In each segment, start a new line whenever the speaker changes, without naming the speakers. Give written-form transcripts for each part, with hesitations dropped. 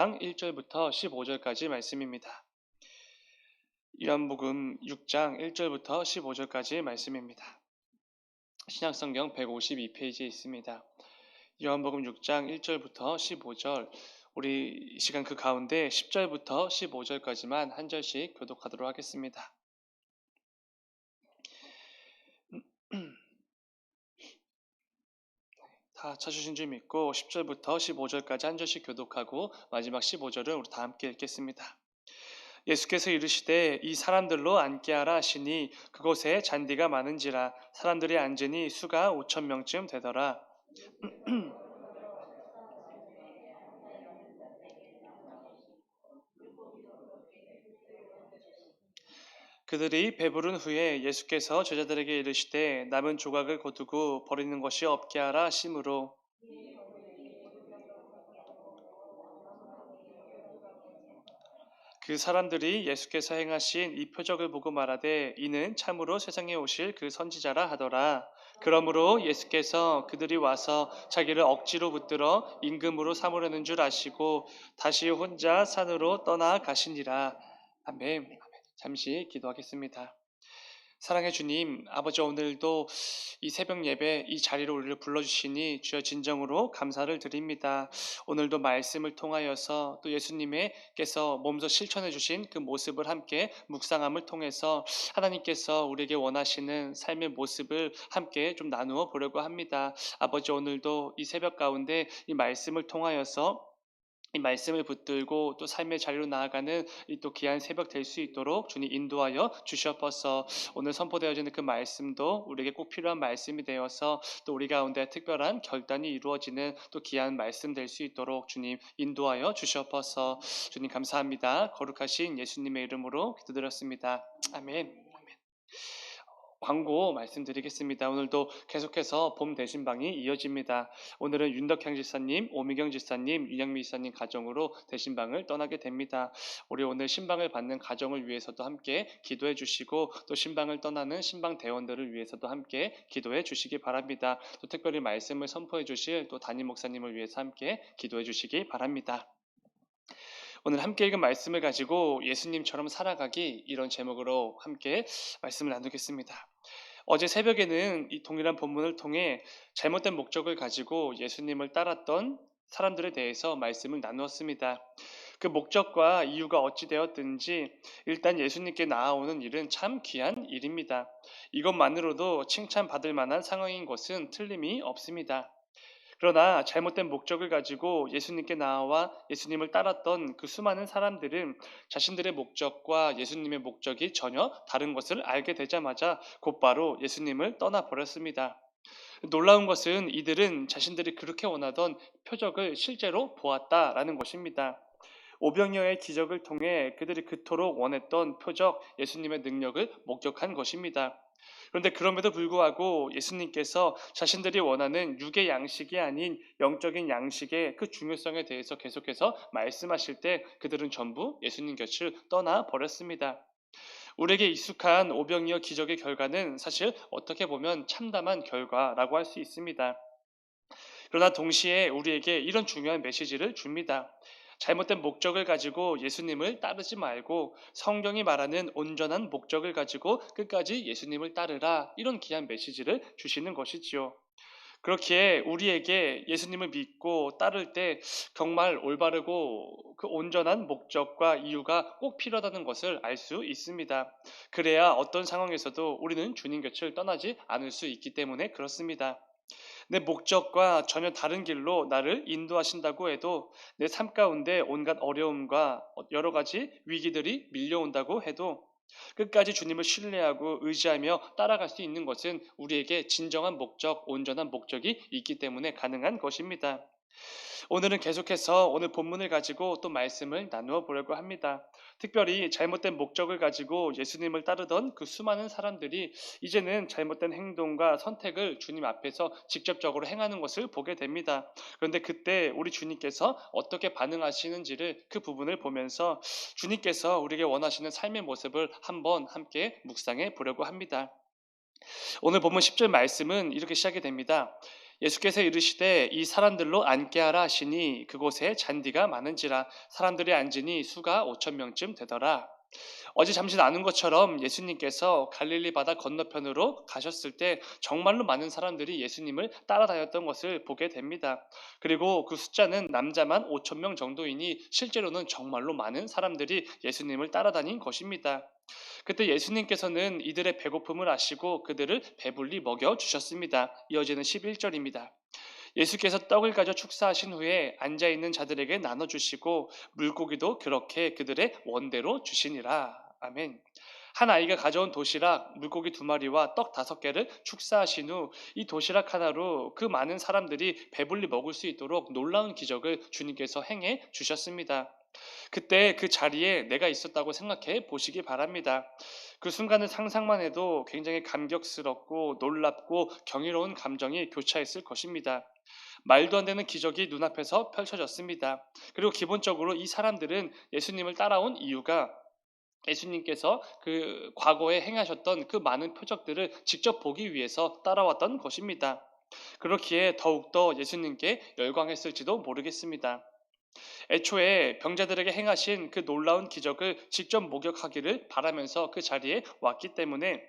1절부터 15절까지 말씀입니다. 요한복음 6장 1절부터 15절까지 말씀입니다. 신약성경 152페이지에 있습니다. 요한복음 6장 1절부터 15절, 우리 이 시간 그 가운데 10절부터 15절까지만 한 절씩 교독하도록 하겠습니다. 다 찾으신 줄 믿고 10절부터 15절까지 한 절씩 교독하고 마지막 15절은 우리 다 함께 읽겠습니다. 예수께서 이르시되 이 사람들로 앉게 하라 하시니 그곳에 잔디가 많은지라 사람들이 앉으니 수가 5,000명쯤 되더라. 그들이 배부른 후에 예수께서 제자들에게 이르시되 남은 조각을 거두고 버리는 것이 없게 하라 하심으로 그 사람들이 예수께서 행하신 이 표적을 보고 말하되 이는 참으로 세상에 오실 그 선지자라 하더라. 그러므로 예수께서 그들이 와서 자기를 억지로 붙들어 임금으로 삼으려는 줄 아시고 다시 혼자 산으로 떠나 가시니라. 아멘. 잠시 기도하겠습니다. 사랑해 주님, 아버지 오늘도 이 새벽 예배 이 자리로 우리를 불러주시니 주여 진정으로 감사를 드립니다. 오늘도 말씀을 통하여서 또 예수님께서 몸소 실천해 주신 그 모습을 함께 묵상함을 통해서 하나님께서 우리에게 원하시는 삶의 모습을 함께 좀 나누어 보려고 합니다. 아버지 오늘도 이 새벽 가운데 이 말씀을 통하여서 이 말씀을 붙들고 또 삶의 자리로 나아가는 이 또 귀한 새벽 될 수 있도록 주님 인도하여 주시옵소서. 오늘 선포되어지는 그 말씀도 우리에게 꼭 필요한 말씀이 되어서 또 우리 가운데 특별한 결단이 이루어지는 또 귀한 말씀 될 수 있도록 주님 인도하여 주시옵소서. 주님 감사합니다. 거룩하신 예수님의 이름으로 기도드렸습니다. 아멘. 광고 말씀드리겠습니다. 오늘도 계속해서 봄 대신방이 이어집니다. 오늘은 윤덕향 지사님, 오미경 지사님, 윤영미 지사님 가정으로 대신방을 떠나게 됩니다. 우리 오늘 신방을 받는 가정을 위해서도 함께 기도해 주시고 또 신방을 떠나는 신방 대원들을 위해서도 함께 기도해 주시기 바랍니다. 또 특별히 말씀을 선포해 주실 또 담임 목사님을 위해서 함께 기도해 주시기 바랍니다. 오늘 함께 읽은 말씀을 가지고 예수님처럼 살아가기, 이런 제목으로 함께 말씀을 나누겠습니다. 어제 새벽에는 이 동일한 본문을 통해 잘못된 목적을 가지고 예수님을 따랐던 사람들에 대해서 말씀을 나누었습니다. 그 목적과 이유가 어찌 되었든지 일단 예수님께 나아오는 일은 참 귀한 일입니다. 이것만으로도 칭찬받을 만한 상황인 것은 틀림이 없습니다. 그러나 잘못된 목적을 가지고 예수님께 나와 예수님을 따랐던 그 수많은 사람들은 자신들의 목적과 예수님의 목적이 전혀 다른 것을 알게 되자마자 곧바로 예수님을 떠나버렸습니다. 놀라운 것은 이들은 자신들이 그렇게 원하던 표적을 실제로 보았다라는 것입니다. 오병이어의 기적을 통해 그들이 그토록 원했던 표적, 예수님의 능력을 목격한 것입니다. 그런데 그럼에도 불구하고 예수님께서 자신들이 원하는 육의 양식이 아닌 영적인 양식의 그 중요성에 대해서 계속해서 말씀하실 때 그들은 전부 예수님 곁을 떠나 버렸습니다. 우리에게 익숙한 오병이어 기적의 결과는 사실 어떻게 보면 참담한 결과라고 할 수 있습니다. 그러나 동시에 우리에게 이런 중요한 메시지를 줍니다. 잘못된 목적을 가지고 예수님을 따르지 말고 성경이 말하는 온전한 목적을 가지고 끝까지 예수님을 따르라, 이런 귀한 메시지를 주시는 것이지요. 그렇기에 우리에게 예수님을 믿고 따를 때 정말 올바르고 그 온전한 목적과 이유가 꼭 필요하다는 것을 알 수 있습니다. 그래야 어떤 상황에서도 우리는 주님 곁을 떠나지 않을 수 있기 때문에 그렇습니다. 내 목적과 전혀 다른 길로 나를 인도하신다고 해도, 내 삶 가운데 온갖 어려움과 여러 가지 위기들이 밀려온다고 해도 끝까지 주님을 신뢰하고 의지하며 따라갈 수 있는 것은 우리에게 진정한 목적, 온전한 목적이 있기 때문에 가능한 것입니다. 오늘은 계속해서 오늘 본문을 가지고 또 말씀을 나누어 보려고 합니다. 특별히 잘못된 목적을 가지고 예수님을 따르던 그 수많은 사람들이 이제는 잘못된 행동과 선택을 주님 앞에서 직접적으로 행하는 것을 보게 됩니다. 그런데 그때 우리 주님께서 어떻게 반응하시는지를, 그 부분을 보면서 주님께서 우리에게 원하시는 삶의 모습을 한번 함께 묵상해 보려고 합니다. 오늘 본문 10절 말씀은 이렇게 시작이 됩니다. 예수께서 이르시되 이 사람들로 앉게 하라 하시니 그곳에 잔디가 많은지라 사람들이 앉으니 수가 5천 명쯤 되더라. 어제 잠시 나눈 것처럼 예수님께서 갈릴리 바다 건너편으로 가셨을 때 정말로 많은 사람들이 예수님을 따라다녔던 것을 보게 됩니다. 그리고 그 숫자는 남자만 5천 명 정도이니 실제로는 정말로 많은 사람들이 예수님을 따라다닌 것입니다. 그때 예수님께서는 이들의 배고픔을 아시고 그들을 배불리 먹여 주셨습니다. 이어지는 11절입니다. 예수께서 떡을 가져 축사하신 후에 앉아있는 자들에게 나눠주시고 물고기도 그렇게 그들의 원대로 주시니라. 아멘. 한 아이가 가져온 도시락, 물고기 2마리와 떡 5개를 축사하신 후 이 도시락 하나로 그 많은 사람들이 배불리 먹을 수 있도록 놀라운 기적을 주님께서 행해 주셨습니다. 그때 그 자리에 내가 있었다고 생각해 보시기 바랍니다. 그 순간을 상상만 해도 굉장히 감격스럽고 놀랍고 경이로운 감정이 교차했을 것입니다. 말도 안 되는 기적이 눈앞에서 펼쳐졌습니다. 그리고 기본적으로 이 사람들은 예수님을 따라온 이유가 예수님께서 그 과거에 행하셨던 그 많은 표적들을 직접 보기 위해서 따라왔던 것입니다. 그렇기에 더욱더 예수님께 열광했을지도 모르겠습니다. 애초에 병자들에게 행하신 그 놀라운 기적을 직접 목격하기를 바라면서 그 자리에 왔기 때문에,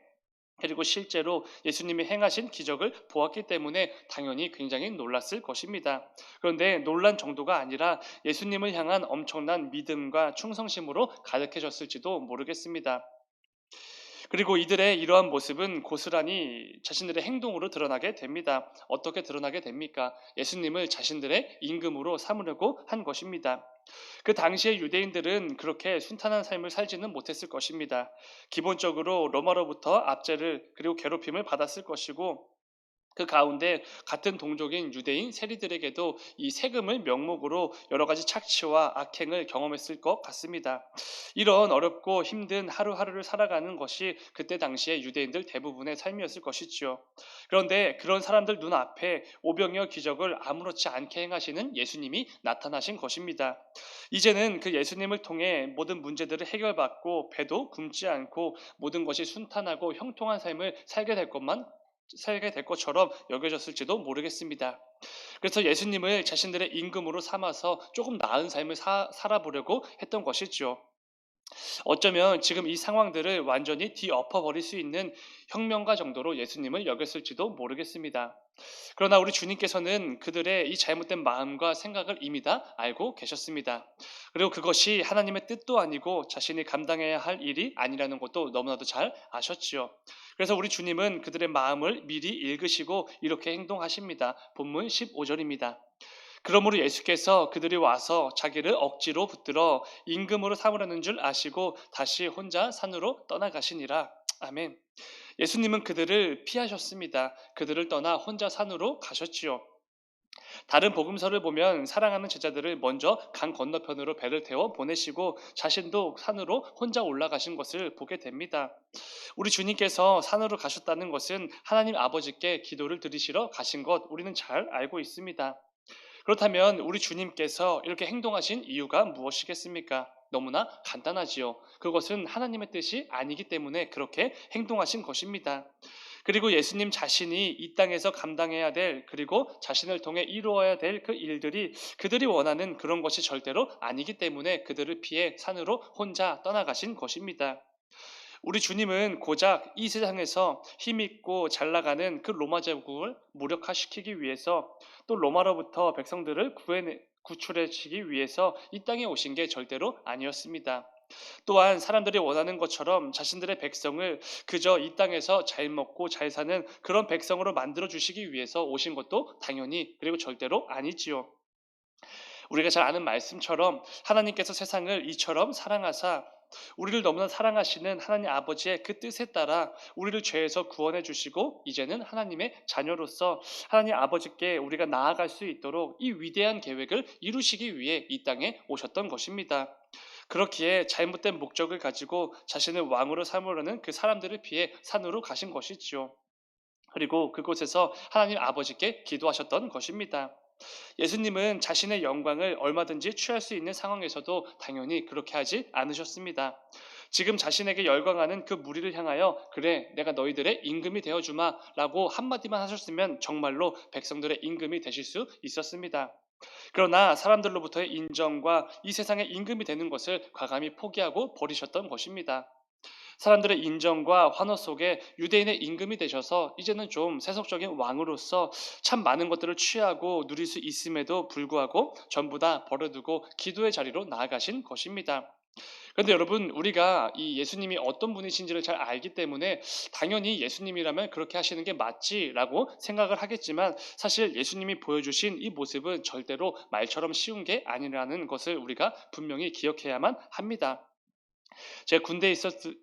그리고 실제로 예수님이 행하신 기적을 보았기 때문에 당연히 굉장히 놀랐을 것입니다. 그런데 놀란 정도가 아니라 예수님을 향한 엄청난 믿음과 충성심으로 가득해졌을지도 모르겠습니다. 그리고 이들의 이러한 모습은 고스란히 자신들의 행동으로 드러나게 됩니다. 어떻게 드러나게 됩니까? 예수님을 자신들의 임금으로 삼으려고 한 것입니다. 그 당시의 유대인들은 그렇게 순탄한 삶을 살지는 못했을 것입니다. 기본적으로 로마로부터 압제를 그리고 괴롭힘을 받았을 것이고, 그 가운데 같은 동족인 유대인 세리들에게도 이 세금을 명목으로 여러 가지 착취와 악행을 경험했을 것 같습니다. 이런 어렵고 힘든 하루하루를 살아가는 것이 그때 당시에 유대인들 대부분의 삶이었을 것이지요. 그런데 그런 사람들 눈앞에 오병이어 기적을 아무렇지 않게 행하시는 예수님이 나타나신 것입니다. 이제는 그 예수님을 통해 모든 문제들을 해결받고 배도 굶지 않고 모든 것이 순탄하고 형통한 삶을 살게 될 것처럼 여겨졌을지도 모르겠습니다. 그래서 예수님을 자신들의 임금으로 삼아서 조금 나은 삶을 살아보려고 했던 것이죠. 어쩌면 지금 이 상황들을 완전히 뒤엎어버릴 수 있는 혁명가 정도로 예수님을 여겼을지도 모르겠습니다. 그러나 우리 주님께서는 그들의 이 잘못된 마음과 생각을 이미 다 알고 계셨습니다. 그리고 그것이 하나님의 뜻도 아니고 자신이 감당해야 할 일이 아니라는 것도 너무나도 잘 아셨지요. 그래서 우리 주님은 그들의 마음을 미리 읽으시고 이렇게 행동하십니다. 본문 15절입니다. 그러므로 예수께서 그들이 와서 자기를 억지로 붙들어 임금으로 삼으려는 줄 아시고 다시 혼자 산으로 떠나가시니라. 아멘. 예수님은 그들을 피하셨습니다. 그들을 떠나 혼자 산으로 가셨지요. 다른 복음서를 보면 사랑하는 제자들을 먼저 강 건너편으로 배를 태워 보내시고 자신도 산으로 혼자 올라가신 것을 보게 됩니다. 우리 주님께서 산으로 가셨다는 것은 하나님 아버지께 기도를 드리시러 가신 것 우리는 잘 알고 있습니다. 그렇다면 우리 주님께서 이렇게 행동하신 이유가 무엇이겠습니까? 너무나 간단하지요. 그것은 하나님의 뜻이 아니기 때문에 그렇게 행동하신 것입니다. 그리고 예수님 자신이 이 땅에서 감당해야 될, 그리고 자신을 통해 이루어야 될 그 일들이 그들이 원하는 그런 것이 절대로 아니기 때문에 그들을 피해 산으로 혼자 떠나가신 것입니다. 우리 주님은 고작 이 세상에서 힘있고 잘 나가는 그 로마 제국을 무력화시키기 위해서, 또 로마로부터 백성들을 구출해주기 위해서 이 땅에 오신 게 절대로 아니었습니다. 또한 사람들이 원하는 것처럼 자신들의 백성을 그저 이 땅에서 잘 먹고 잘 사는 그런 백성으로 만들어 주시기 위해서 오신 것도 당연히 그리고 절대로 아니지요. 우리가 잘 아는 말씀처럼 하나님께서 세상을 이처럼 사랑하사 우리를 너무나 사랑하시는 하나님 아버지의 그 뜻에 따라 우리를 죄에서 구원해 주시고 이제는 하나님의 자녀로서 하나님 아버지께 우리가 나아갈 수 있도록 이 위대한 계획을 이루시기 위해 이 땅에 오셨던 것입니다. 그렇기에 잘못된 목적을 가지고 자신을 왕으로 삼으려는 그 사람들을 피해 산으로 가신 것이지요. 그리고 그곳에서 하나님 아버지께 기도하셨던 것입니다. 예수님은 자신의 영광을 얼마든지 취할 수 있는 상황에서도 당연히 그렇게 하지 않으셨습니다. 지금 자신에게 열광하는 그 무리를 향하여 그래 내가 너희들의 임금이 되어주마 라고 한마디만 하셨으면 정말로 백성들의 임금이 되실 수 있었습니다. 그러나 사람들로부터의 인정과 이 세상의 임금이 되는 것을 과감히 포기하고 버리셨던 것입니다. 사람들의 인정과 환호 속에 유대인의 임금이 되셔서 이제는 좀 세속적인 왕으로서 참 많은 것들을 취하고 누릴 수 있음에도 불구하고 전부 다 버려두고 기도의 자리로 나아가신 것입니다. 그런데 여러분, 우리가 이 예수님이 어떤 분이신지를 잘 알기 때문에 당연히 예수님이라면 그렇게 하시는 게 맞지라고 생각을 하겠지만, 사실 예수님이 보여주신 이 모습은 절대로 말처럼 쉬운 게 아니라는 것을 우리가 분명히 기억해야만 합니다. 제가 군대에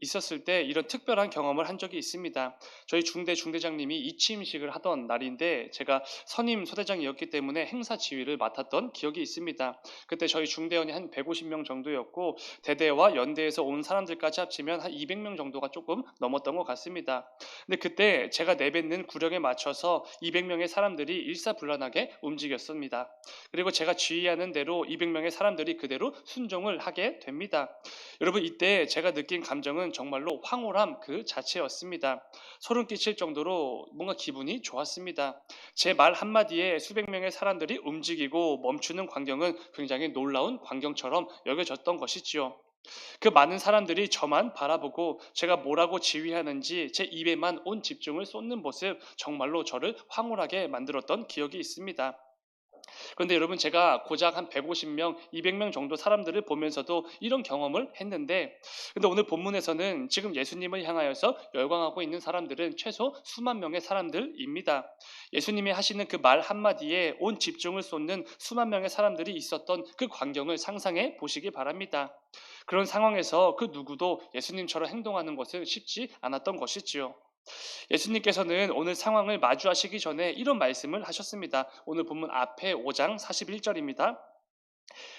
있었을 때 이런 특별한 경험을 한 적이 있습니다. 저희 중대장님이 이취임식을 하던 날인데 제가 선임 소대장이었기 때문에 행사 지휘를 맡았던 기억이 있습니다. 그때 저희 중대원이 한 150명 정도였고 대대와 연대에서 온 사람들까지 합치면 한 200명 정도가 조금 넘었던 것 같습니다. 근데 그때 제가 내뱉는 구령에 맞춰서 200명의 사람들이 일사불란하게 움직였습니다. 그리고 제가 지휘하는 대로 200명의 사람들이 그대로 순종을 하게 됩니다. 여러분, 이때 제가 느낀 감정은 정말로 황홀함 그 자체였습니다. 소름 끼칠 정도로 뭔가 기분이 좋았습니다. 제 말 한마디에 수백 명의 사람들이 움직이고 멈추는 광경은 굉장히 놀라운 광경처럼 여겨졌던 것이지요. 그 많은 사람들이 저만 바라보고 제가 뭐라고 지휘하는지 제 입에만 온 집중을 쏟는 모습, 정말로 저를 황홀하게 만들었던 기억이 있습니다. 그런데 여러분, 제가 고작 한 150명, 200명 정도 사람들을 보면서도 이런 경험을 했는데, 근데 오늘 본문에서는 지금 예수님을 향하여서 열광하고 있는 사람들은 최소 수만 명의 사람들입니다. 예수님이 하시는 그 말 한마디에 온 집중을 쏟는 수만 명의 사람들이 있었던 그 광경을 상상해 보시기 바랍니다. 그런 상황에서 그 누구도 예수님처럼 행동하는 것은 쉽지 않았던 것이지요. 예수님께서는 오늘 상황을 마주하시기 전에 이런 말씀을 하셨습니다. 오늘 본문 앞에 5장 41절입니다.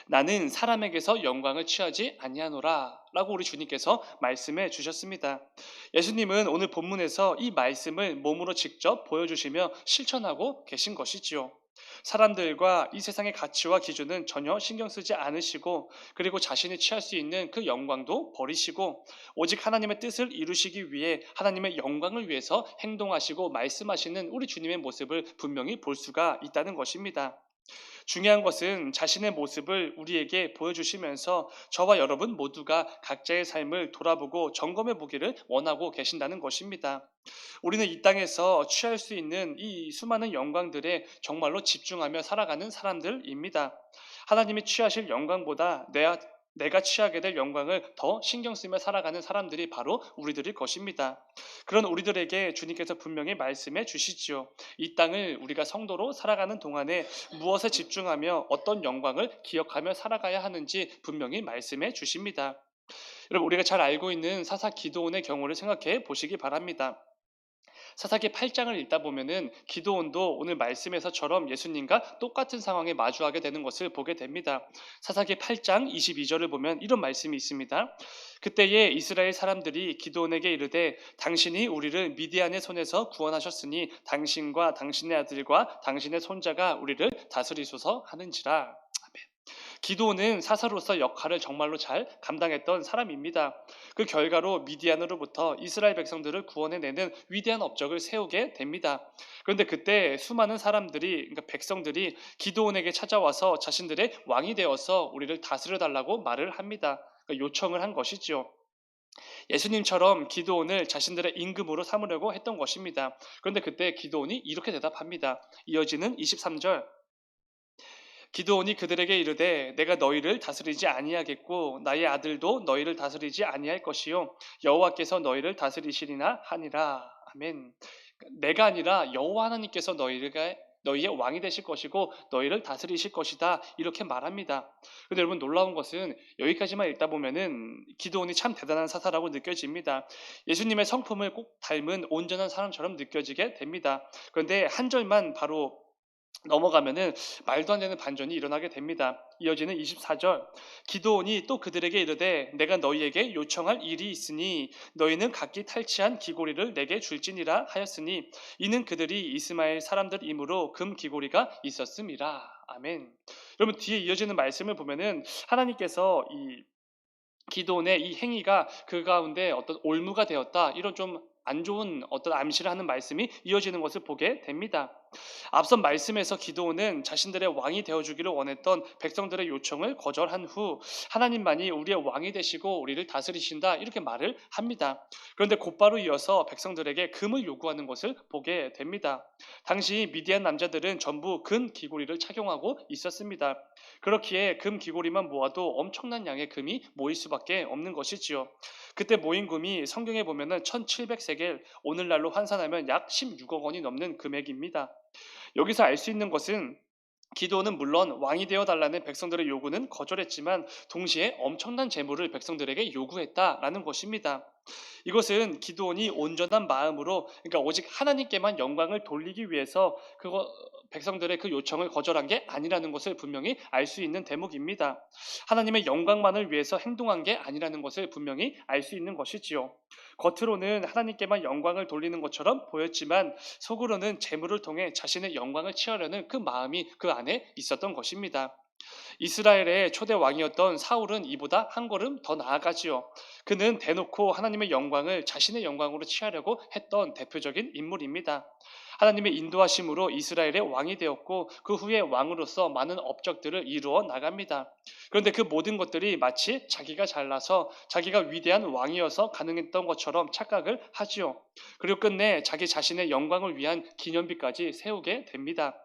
나는 사람에게서 영광을 취하지 아니하노라 라고 우리 주님께서 말씀해 주셨습니다. 예수님은 오늘 본문에서 이 말씀을 몸으로 직접 보여주시며 실천하고 계신 것이지요. 사람들과 이 세상의 가치와 기준은 전혀 신경 쓰지 않으시고, 그리고 자신이 취할 수 있는 그 영광도 버리시고 오직 하나님의 뜻을 이루시기 위해 하나님의 영광을 위해서 행동하시고 말씀하시는 우리 주님의 모습을 분명히 볼 수가 있다는 것입니다. 중요한 것은 자신의 모습을 우리에게 보여주시면서 저와 여러분 모두가 각자의 삶을 돌아보고 점검해 보기를 원하고 계신다는 것입니다. 우리는 이 땅에서 취할 수 있는 이 수많은 영광들에 정말로 집중하며 살아가는 사람들입니다. 하나님이 취하실 영광보다 내가 취하게 될 영광을 더 신경 쓰며 살아가는 사람들이 바로 우리들일 것입니다. 그런 우리들에게 주님께서 분명히 말씀해 주시지요. 이 땅을 우리가 성도로 살아가는 동안에 무엇에 집중하며 어떤 영광을 기억하며 살아가야 하는지 분명히 말씀해 주십니다. 여러분, 우리가 잘 알고 있는 사사 기드온의 경우를 생각해 보시기 바랍니다. 사사기 8장을 읽다 보면은 기드온도 오늘 말씀에서처럼 예수님과 똑같은 상황에 마주하게 되는 것을 보게 됩니다. 사사기 8장 22절을 보면 이런 말씀이 있습니다. 그때에 이스라엘 사람들이 기드온에게 이르되 당신이 우리를 미디안의 손에서 구원하셨으니 당신과 당신의 아들과 당신의 손자가 우리를 다스리소서 하는지라. 기드온은 사사로서 역할을 정말로 잘 감당했던 사람입니다. 그 결과로 미디안으로부터 이스라엘 백성들을 구원해내는 위대한 업적을 세우게 됩니다. 그런데 그때 수많은 사람들이, 그러니까 백성들이 기드온에게 찾아와서 자신들의 왕이 되어서 우리를 다스려달라고 말을 합니다. 그러니까 요청을 한 것이지요. 예수님처럼 기드온을 자신들의 임금으로 삼으려고 했던 것입니다. 그런데 그때 기드온이 이렇게 대답합니다. 이어지는 23절. 기드온이 그들에게 이르되 내가 너희를 다스리지 아니하겠고 나의 아들도 너희를 다스리지 아니할 것이요 여호와께서 너희를 다스리시리나 하니라. 아멘. 내가 아니라 여호와 하나님께서 너희의 왕이 되실 것이고 너희를 다스리실 것이다, 이렇게 말합니다. 그런데 여러분, 놀라운 것은 여기까지만 읽다 보면은 기드온이 참 대단한 사사라고 느껴집니다. 예수님의 성품을 꼭 닮은 온전한 사람처럼 느껴지게 됩니다. 그런데 한 절만 바로 넘어가면은 말도 안 되는 반전이 일어나게 됩니다. 이어지는 24절. 기드온이 또 그들에게 이르되 내가 너희에게 요청할 일이 있으니 너희는 각기 탈취한 기고리를 내게 줄지니라 하였으니 이는 그들이 이스마엘 사람들이므로 금 기고리가 있었음이라. 아멘. 여러분, 뒤에 이어지는 말씀을 보면은 하나님께서 이 기도원의 이 행위가 그 가운데 어떤 올무가 되었다. 이런 좀 안 좋은 어떤 암시를 하는 말씀이 이어지는 것을 보게 됩니다. 앞선 말씀에서 기도원은 자신들의 왕이 되어주기를 원했던 백성들의 요청을 거절한 후 하나님만이 우리의 왕이 되시고 우리를 다스리신다 이렇게 말을 합니다. 그런데 곧바로 이어서 백성들에게 금을 요구하는 것을 보게 됩니다. 당시 미디안 남자들은 전부 금 귀고리를 착용하고 있었습니다. 그렇기에 금 귀고리만 모아도 엄청난 양의 금이 모일 수밖에 없는 것이지요. 그때 모인 금이 성경에 보면은 1700세겔, 오늘날로 환산하면 약 16억 원이 넘는 금액입니다. 여기서 알 수 있는 것은 기도는 물론 왕이 되어 달라는 백성들의 요구는 거절했지만 동시에 엄청난 재물을 백성들에게 요구했다라는 것입니다. 이것은 기도원이 온전한 마음으로 그러니까 오직 하나님께만 영광을 돌리기 위해서 그거 백성들의 그 요청을 거절한 게 아니라는 것을 분명히 알 수 있는 대목입니다. 하나님의 영광만을 위해서 행동한 게 아니라는 것을 분명히 알 수 있는 것이지요. 겉으로는 하나님께만 영광을 돌리는 것처럼 보였지만 속으로는 재물을 통해 자신의 영광을 취하려는 그 마음이 그 안에 있었던 것입니다. 이스라엘의 초대 왕이었던 사울은 이보다 한 걸음 더 나아가지요. 그는 대놓고 하나님의 영광을 자신의 영광으로 취하려고 했던 대표적인 인물입니다. 하나님의 인도하심으로 이스라엘의 왕이 되었고 그 후에 왕으로서 많은 업적들을 이루어 나갑니다. 그런데 그 모든 것들이 마치 자기가 잘나서 자기가 위대한 왕이어서 가능했던 것처럼 착각을 하지요. 그리고 끝내 자기 자신의 영광을 위한 기념비까지 세우게 됩니다.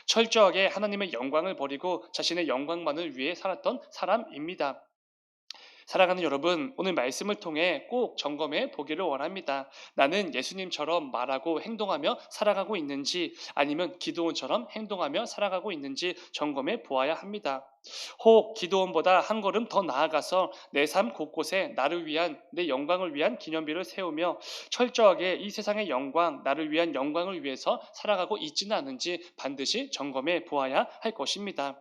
철저하게 하나님의 영광을 버리고 자신의 영광만을 위해 살았던 사람입니다. 사랑하는 여러분, 오늘 말씀을 통해 꼭 점검해 보기를 원합니다. 나는 예수님처럼 말하고 행동하며 살아가고 있는지 아니면 기도원처럼 행동하며 살아가고 있는지 점검해 보아야 합니다. 혹 기도원보다 한 걸음 더 나아가서 내 삶 곳곳에 나를 위한 내 영광을 위한 기념비를 세우며 철저하게 이 세상의 영광, 나를 위한 영광을 위해서 살아가고 있지는 않은지 반드시 점검해 보아야 할 것입니다.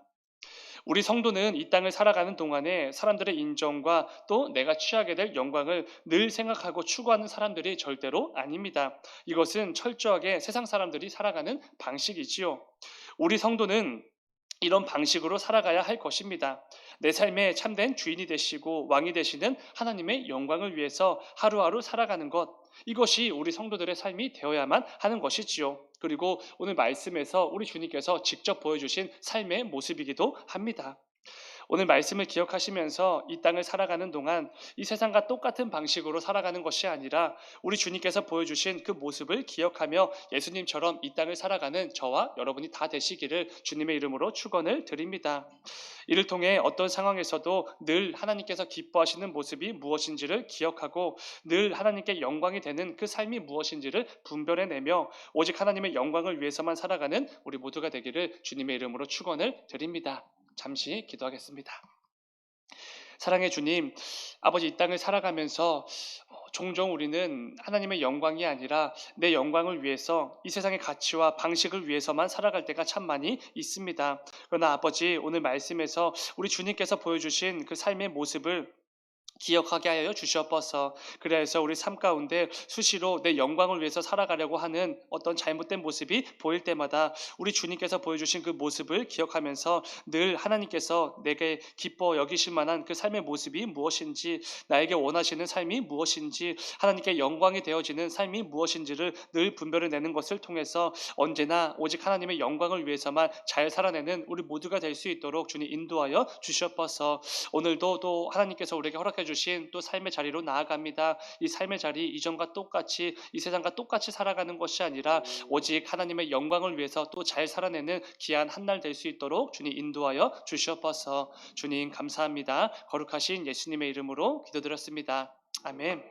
우리 성도는 이 땅을 살아가는 동안에 사람들의 인정과 또 내가 취하게 될 영광을 늘 생각하고 추구하는 사람들이 절대로 아닙니다. 이것은 철저하게 세상 사람들이 살아가는 방식이지요. 우리 성도는 이런 방식으로 살아가야 할 것입니다. 내 삶의 참된 주인이 되시고 왕이 되시는 하나님의 영광을 위해서 하루하루 살아가는 것, 이것이 우리 성도들의 삶이 되어야만 하는 것이지요. 그리고 오늘 말씀에서 우리 주님께서 직접 보여주신 삶의 모습이기도 합니다. 오늘 말씀을 기억하시면서 이 땅을 살아가는 동안 이 세상과 똑같은 방식으로 살아가는 것이 아니라 우리 주님께서 보여주신 그 모습을 기억하며 예수님처럼 이 땅을 살아가는 저와 여러분이 다 되시기를 주님의 이름으로 축원을 드립니다. 이를 통해 어떤 상황에서도 늘 하나님께서 기뻐하시는 모습이 무엇인지를 기억하고 늘 하나님께 영광이 되는 그 삶이 무엇인지를 분별해내며 오직 하나님의 영광을 위해서만 살아가는 우리 모두가 되기를 주님의 이름으로 축원을 드립니다. 잠시 기도하겠습니다. 사랑의 주님, 아버지 이 땅을 살아가면서 종종 우리는 하나님의 영광이 아니라 내 영광을 위해서 이 세상의 가치와 방식을 위해서만 살아갈 때가 참 많이 있습니다. 그러나 아버지 오늘 말씀에서 우리 주님께서 보여주신 그 삶의 모습을 기억하게 하여 주시옵소서. 그래서 우리 삶 가운데 수시로 내 영광을 위해서 살아가려고 하는 어떤 잘못된 모습이 보일 때마다 우리 주님께서 보여주신 그 모습을 기억하면서 늘 하나님께서 내게 기뻐 여기실 만한 그 삶의 모습이 무엇인지, 나에게 원하시는 삶이 무엇인지, 하나님께 영광이 되어지는 삶이 무엇인지를 늘 분별을 내는 것을 통해서 언제나 오직 하나님의 영광을 위해서만 잘 살아내는 우리 모두가 될 수 있도록 주님 인도하여 주시옵소서. 오늘도 또 하나님께서 우리에게 허락해 주신 또 삶의 자리로 나아갑니다. 이 삶의 자리 이전과 똑같이 이 세상과 똑같이 살아가는 것이 아니라 오직 하나님의 영광을 위해서 또 잘 살아내는 귀한 한 날 될 수 있도록 주님 인도하여 주시옵소서. 주님 감사합니다. 거룩하신 예수님의 이름으로 기도드렸습니다. 아멘.